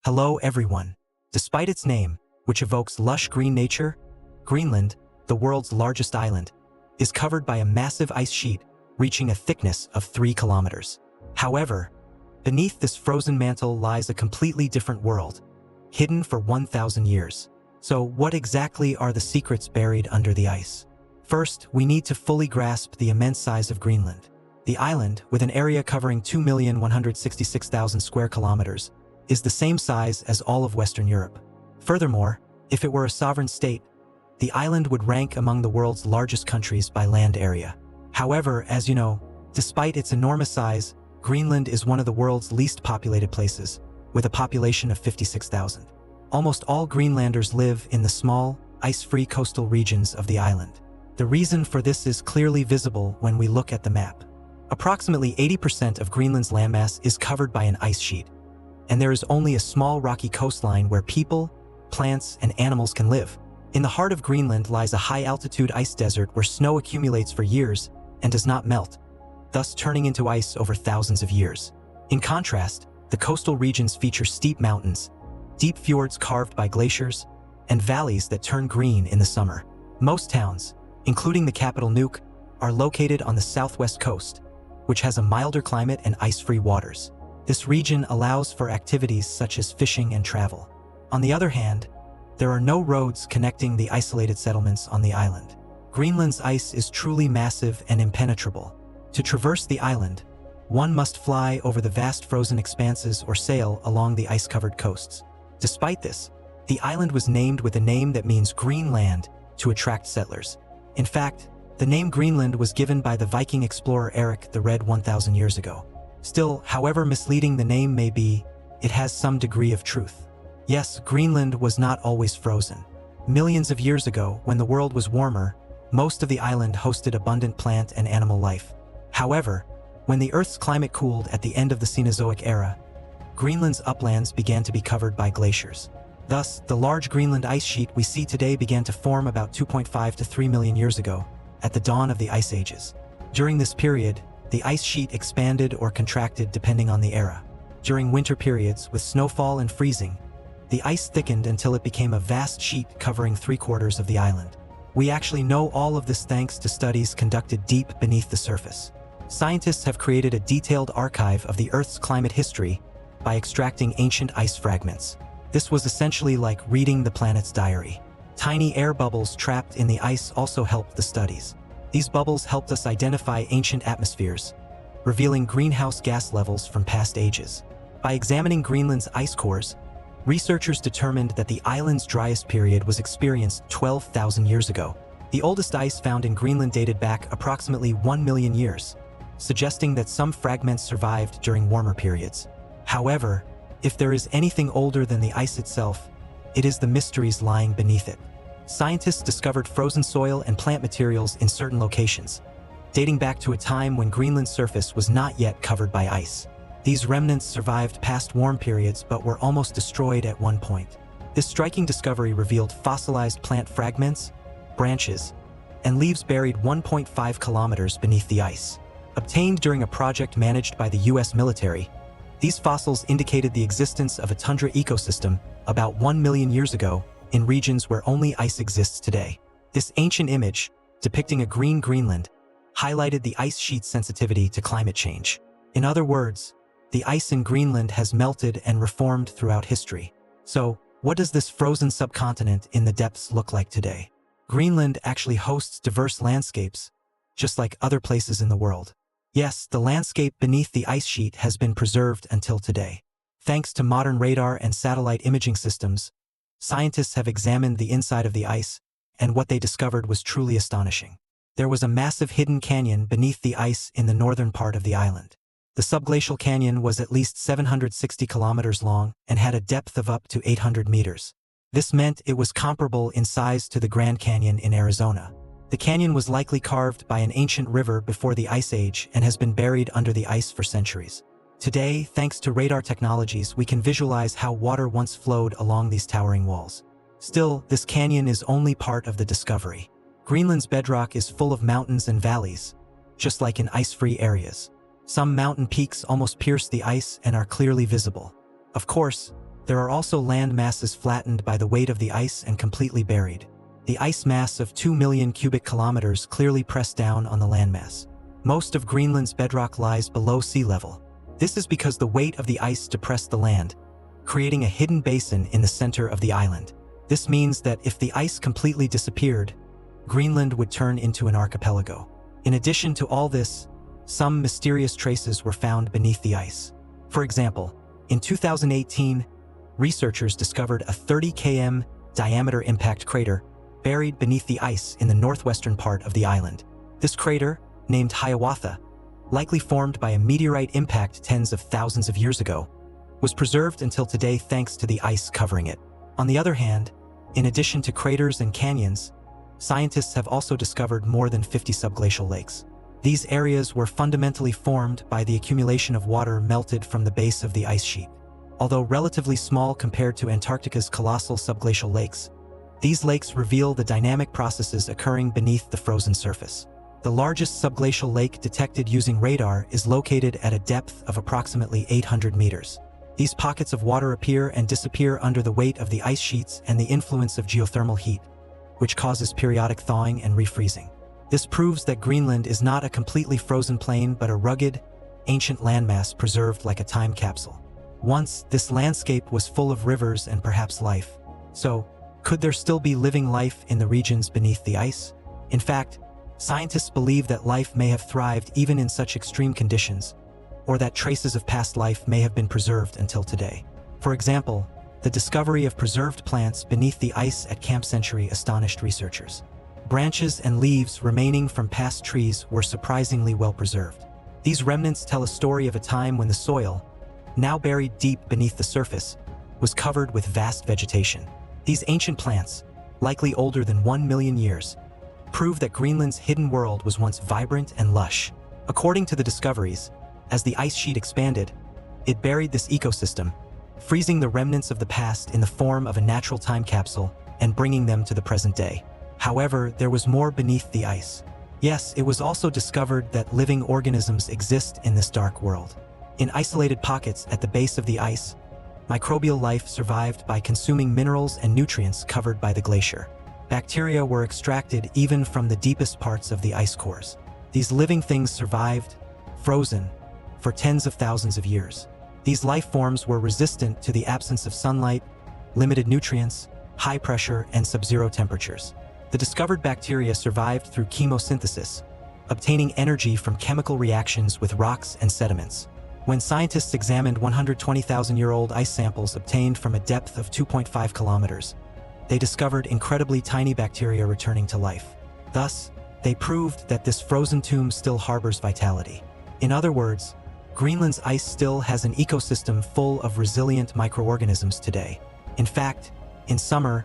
Hello everyone. Despite its name, which evokes lush green nature, Greenland, the world's largest island, is covered by a massive ice sheet reaching a thickness of 3 kilometers. However, beneath this frozen mantle lies a completely different world, hidden for 1,000 years. So what exactly are the secrets buried under the ice? First, we need to fully grasp the immense size of Greenland. The island, with an area covering 2,166,000 square kilometers, is the same size as all of Western Europe. Furthermore, if it were a sovereign state, the island would rank among the world's largest countries by land area. However, as you know, despite its enormous size, Greenland is one of the world's least populated places, with a population of 56,000. Almost all Greenlanders live in the small, ice-free coastal regions of the island. The reason for this is clearly visible when we look at the map. Approximately 80% of Greenland's landmass is covered by an ice sheet, and there is only a small rocky coastline where people, plants, and animals can live. In the heart of Greenland lies a high-altitude ice desert where snow accumulates for years and does not melt, thus turning into ice over thousands of years. In contrast, the coastal regions feature steep mountains, deep fjords carved by glaciers, and valleys that turn green in the summer. Most towns, including the capital Nuuk, are located on the southwest coast, which has a milder climate and ice-free waters. This region allows for activities such as fishing and travel. On the other hand, there are no roads connecting the isolated settlements on the island. Greenland's ice is truly massive and impenetrable. To traverse the island, one must fly over the vast frozen expanses or sail along the ice-covered coasts. Despite this, the island was named with a name that means green land to attract settlers. In fact, the name Greenland was given by the Viking explorer Eric the Red 1,000 years ago. Still, however misleading the name may be, it has some degree of truth. Yes, Greenland was not always frozen. Millions of years ago, when the world was warmer, most of the island hosted abundant plant and animal life. However, when the Earth's climate cooled at the end of the Cenozoic era, Greenland's uplands began to be covered by glaciers. Thus, the large Greenland ice sheet we see today began to form about 2.5 to 3 million years ago, at the dawn of the ice ages. During this period, the ice sheet expanded or contracted depending on the era. During winter periods, with snowfall and freezing, the ice thickened until it became a vast sheet covering 3/4 of the island. We actually know all of this thanks to studies conducted deep beneath the surface. Scientists have created a detailed archive of the Earth's climate history by extracting ancient ice fragments. This was essentially like reading the planet's diary. Tiny air bubbles trapped in the ice also helped the studies. These bubbles helped us identify ancient atmospheres, revealing greenhouse gas levels from past ages. By examining Greenland's ice cores, researchers determined that the island's driest period was experienced 12,000 years ago. The oldest ice found in Greenland dated back approximately 1 million years, suggesting that some fragments survived during warmer periods. However, if there is anything older than the ice itself, it is the mysteries lying beneath it. Scientists discovered frozen soil and plant materials in certain locations, dating back to a time when Greenland's surface was not yet covered by ice. These remnants survived past warm periods but were almost destroyed at one point. This striking discovery revealed fossilized plant fragments, branches, and leaves buried 1.5 kilometers beneath the ice. Obtained during a project managed by the US military, these fossils indicated the existence of a tundra ecosystem about 1 million years ago in regions where only ice exists today. This ancient image, depicting a green Greenland, highlighted the ice sheet's sensitivity to climate change. In other words, the ice in Greenland has melted and reformed throughout history. So, what does this frozen subcontinent in the depths look like today? Greenland actually hosts diverse landscapes, just like other places in the world. Yes, the landscape beneath the ice sheet has been preserved until today. Thanks to modern radar and satellite imaging systems, scientists have examined the inside of the ice, and what they discovered was truly astonishing. There was a massive hidden canyon beneath the ice in the northern part of the island. The subglacial canyon was at least 760 kilometers long and had a depth of up to 800 meters. This meant it was comparable in size to the Grand Canyon in Arizona. The canyon was likely carved by an ancient river before the Ice Age and has been buried under the ice for centuries. Today, thanks to radar technologies, we can visualize how water once flowed along these towering walls. Still, this canyon is only part of the discovery. Greenland's bedrock is full of mountains and valleys, just like in ice-free areas. Some mountain peaks almost pierce the ice and are clearly visible. Of course, There are also land masses flattened by the weight of the ice and completely buried. The ice mass of 2 million cubic kilometers clearly pressed down on the landmass. Most of Greenland's bedrock lies below sea level. This is because the weight of the ice depressed the land, creating a hidden basin in the center of the island. This means that if the ice completely disappeared, Greenland would turn into an archipelago. In addition to all this, some mysterious traces were found beneath the ice. For example, in 2018, researchers discovered a 30 km diameter impact crater buried beneath the ice in the northwestern part of the island. This crater, named Hiawatha, likely formed by a meteorite impact tens of thousands of years ago, was preserved until today thanks to the ice covering it. On the other hand, in addition to craters and canyons, scientists have also discovered more than 50 subglacial lakes. These areas were fundamentally formed by the accumulation of water melted from the base of the ice sheet. Although relatively small compared to Antarctica's colossal subglacial lakes, these lakes reveal the dynamic processes occurring beneath the frozen surface. The largest subglacial lake detected using radar is located at a depth of approximately 800 meters. These pockets of water appear and disappear under the weight of the ice sheets and the influence of geothermal heat, which causes periodic thawing and refreezing. This proves that Greenland is not a completely frozen plain but a rugged, ancient landmass preserved like a time capsule. Once, this landscape was full of rivers and perhaps life. So, could there still be living life in the regions beneath the ice? In fact, scientists believe that life may have thrived even in such extreme conditions, or that traces of past life may have been preserved until today. For example, the discovery of preserved plants beneath the ice at Camp Century astonished researchers. Branches and leaves remaining from past trees were surprisingly well preserved. These remnants tell a story of a time when the soil, now buried deep beneath the surface, was covered with vast vegetation. These ancient plants, likely older than 1 million years, prove that Greenland's hidden world was once vibrant and lush. According to the discoveries, as the ice sheet expanded, it buried this ecosystem, freezing the remnants of the past in the form of a natural time capsule and bringing them to the present day. However, there was more beneath the ice. Yes, it was also discovered that living organisms exist in this dark world. In isolated pockets at the base of the ice, microbial life survived by consuming minerals and nutrients covered by the glacier. Bacteria were extracted even from the deepest parts of the ice cores. These living things survived, frozen, for tens of thousands of years. These life forms were resistant to the absence of sunlight, limited nutrients, high pressure, and sub-zero temperatures. The discovered bacteria survived through chemosynthesis, obtaining energy from chemical reactions with rocks and sediments. When scientists examined 120,000-year-old ice samples obtained from a depth of 2.5 kilometers, they discovered incredibly tiny bacteria returning to life. Thus, they proved that this frozen tomb still harbors vitality. In other words, Greenland's ice still has an ecosystem full of resilient microorganisms today. In fact, in summer,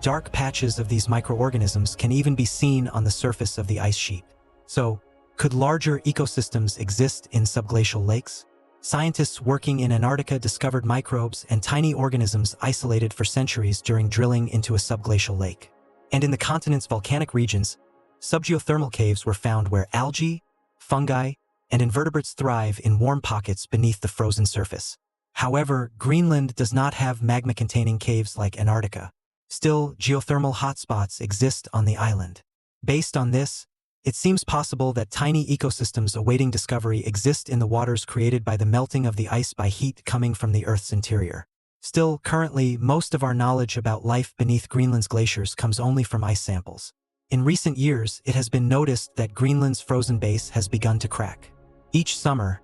dark patches of these microorganisms can even be seen on the surface of the ice sheet. So, could larger ecosystems exist in subglacial lakes? Scientists working in Antarctica discovered microbes and tiny organisms isolated for centuries during drilling into a subglacial lake. And in the continent's volcanic regions, subgeothermal caves were found where algae, fungi, and invertebrates thrive in warm pockets beneath the frozen surface. However, Greenland does not have magma-containing caves like Antarctica. Still, geothermal hotspots exist on the island. Based on this, it seems possible that tiny ecosystems awaiting discovery exist in the waters created by the melting of the ice by heat coming from the Earth's interior. Still, currently, most of our knowledge about life beneath Greenland's glaciers comes only from ice samples. In recent years, it has been noticed that Greenland's frozen base has begun to crack. Each summer,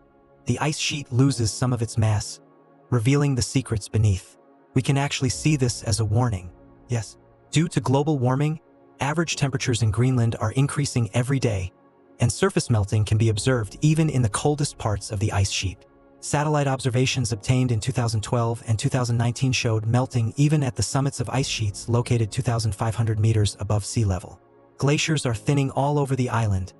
the ice sheet loses some of its mass, revealing the secrets beneath. We can actually see this as a warning. Yes, due to global warming, average temperatures in Greenland are increasing every day, and surface melting can be observed even in the coldest parts of the ice sheet. Satellite observations obtained in 2012 and 2019 showed melting even at the summits of ice sheets located 2,500 meters above sea level. Glaciers are thinning all over the island,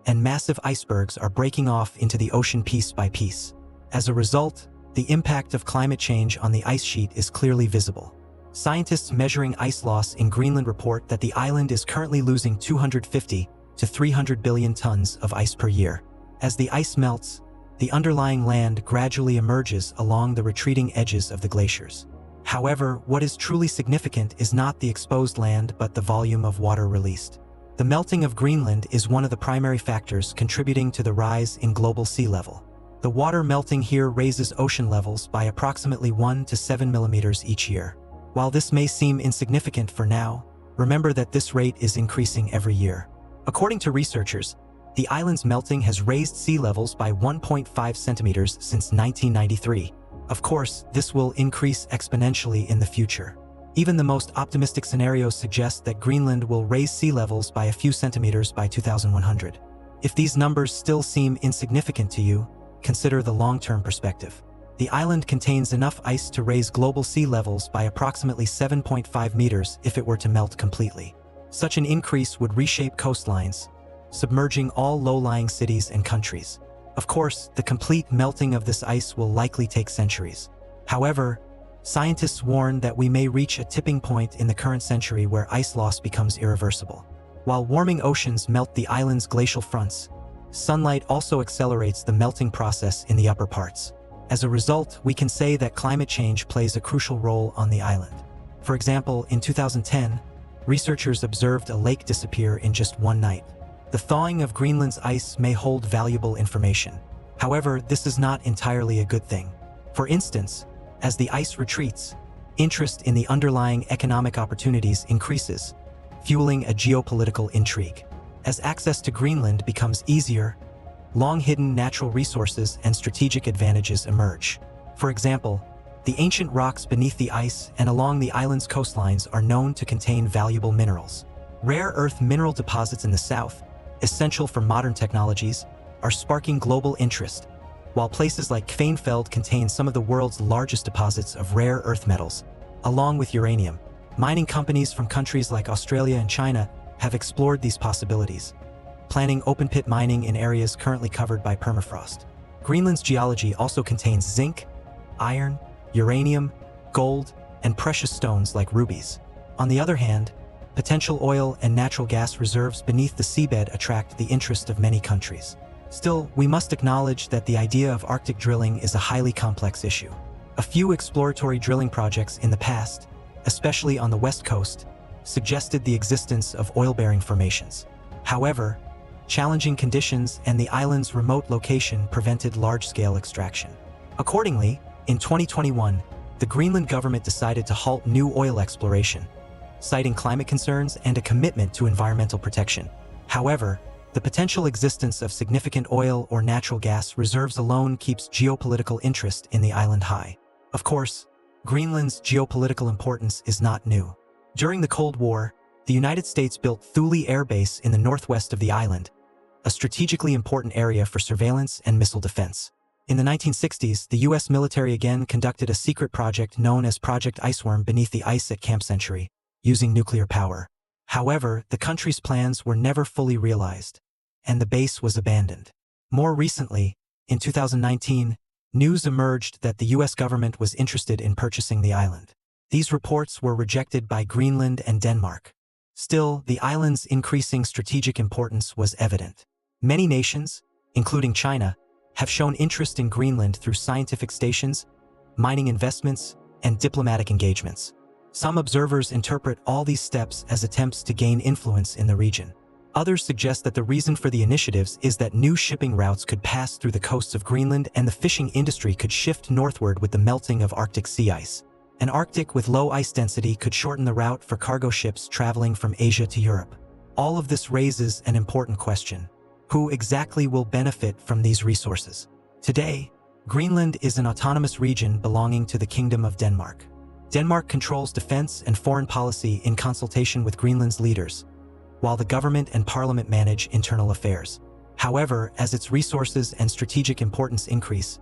and massive icebergs are breaking off into the ocean piece by piece. As a result, the impact of climate change on the ice sheet is clearly visible. Scientists measuring ice loss in Greenland report that the island is currently losing 250 to 300 billion tons of ice per year. As the ice melts, the underlying land gradually emerges along the retreating edges of the glaciers. However, what is truly significant is not the exposed land but the volume of water released. The melting of Greenland is one of the primary factors contributing to the rise in global sea level. The water melting here raises ocean levels by approximately 1 to 7 millimeters each year. While this may seem insignificant for now, remember that this rate is increasing every year. According to researchers, the island's melting has raised sea levels by 1.5 centimeters since 1993. Of course, this will increase exponentially in the future. Even the most optimistic scenarios suggest that Greenland will raise sea levels by a few centimeters by 2100. If these numbers still seem insignificant to you, consider the long-term perspective. The island contains enough ice to raise global sea levels by approximately 7.5 meters if it were to melt completely. Such an increase would reshape coastlines, submerging all low-lying cities and countries. Of course, the complete melting of this ice will likely take centuries. However, scientists warn that we may reach a tipping point in the current century where ice loss becomes irreversible. While warming oceans melt the island's glacial fronts, sunlight also accelerates the melting process in the upper parts. As a result, we can say that climate change plays a crucial role on the island. For example, in 2010, researchers observed a lake disappear in just one night. The thawing of Greenland's ice may hold valuable information. However, this is not entirely a good thing. For instance, as the ice retreats, interest in the underlying economic opportunities increases, fueling a geopolitical intrigue. As access to Greenland becomes easier, long-hidden natural resources and strategic advantages emerge. For example, the ancient rocks beneath the ice and along the island's coastlines are known to contain valuable minerals. Rare earth mineral deposits in the south, essential for modern technologies, are sparking global interest, while places like Kvænfeld contain some of the world's largest deposits of rare earth metals, along with uranium. Mining companies from countries like Australia and China have explored these possibilities, planning open-pit mining in areas currently covered by permafrost. Greenland's geology also contains zinc, iron, uranium, gold, and precious stones like rubies. On the other hand, potential oil and natural gas reserves beneath the seabed attract the interest of many countries. Still, we must acknowledge that the idea of Arctic drilling is a highly complex issue. A few exploratory drilling projects in the past, especially on the west coast, suggested the existence of oil-bearing formations. However, challenging conditions and the island's remote location prevented large-scale extraction. Accordingly, in 2021, the Greenland government decided to halt new oil exploration, citing climate concerns and a commitment to environmental protection. However, the potential existence of significant oil or natural gas reserves alone keeps geopolitical interest in the island high. Of course, Greenland's geopolitical importance is not new. During the Cold War, the United States built Thule Air Base in the northwest of the island, a strategically important area for surveillance and missile defense. In the 1960s, the U.S. military again conducted a secret project known as Project Iceworm beneath the ice at Camp Century, using nuclear power. However, the country's plans were never fully realized, and the base was abandoned. More recently, in 2019, news emerged that the U.S. government was interested in purchasing the island. These reports were rejected by Greenland and Denmark. Still, the island's increasing strategic importance was evident. Many nations, including China, have shown interest in Greenland through scientific stations, mining investments, and diplomatic engagements. Some observers interpret all these steps as attempts to gain influence in the region. Others suggest that the reason for the initiatives is that new shipping routes could pass through the coasts of Greenland and the fishing industry could shift northward with the melting of Arctic sea ice. An Arctic with low ice density could shorten the route for cargo ships traveling from Asia to Europe. All of this raises an important question. Who exactly will benefit from these resources? Today, Greenland is an autonomous region belonging to the Kingdom of Denmark. Denmark controls defense and foreign policy in consultation with Greenland's leaders, while the government and parliament manage internal affairs. However, as its resources and strategic importance increase,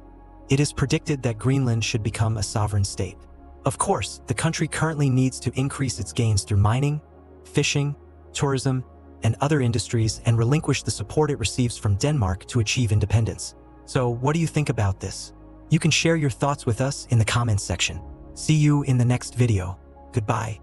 it is predicted that Greenland should become a sovereign state. Of course, the country currently needs to increase its gains through mining, fishing, tourism, and other industries and relinquish the support it receives from Denmark to achieve independence. So, what do you think about this? You can share your thoughts with us in the comments section. See you in the next video. Goodbye.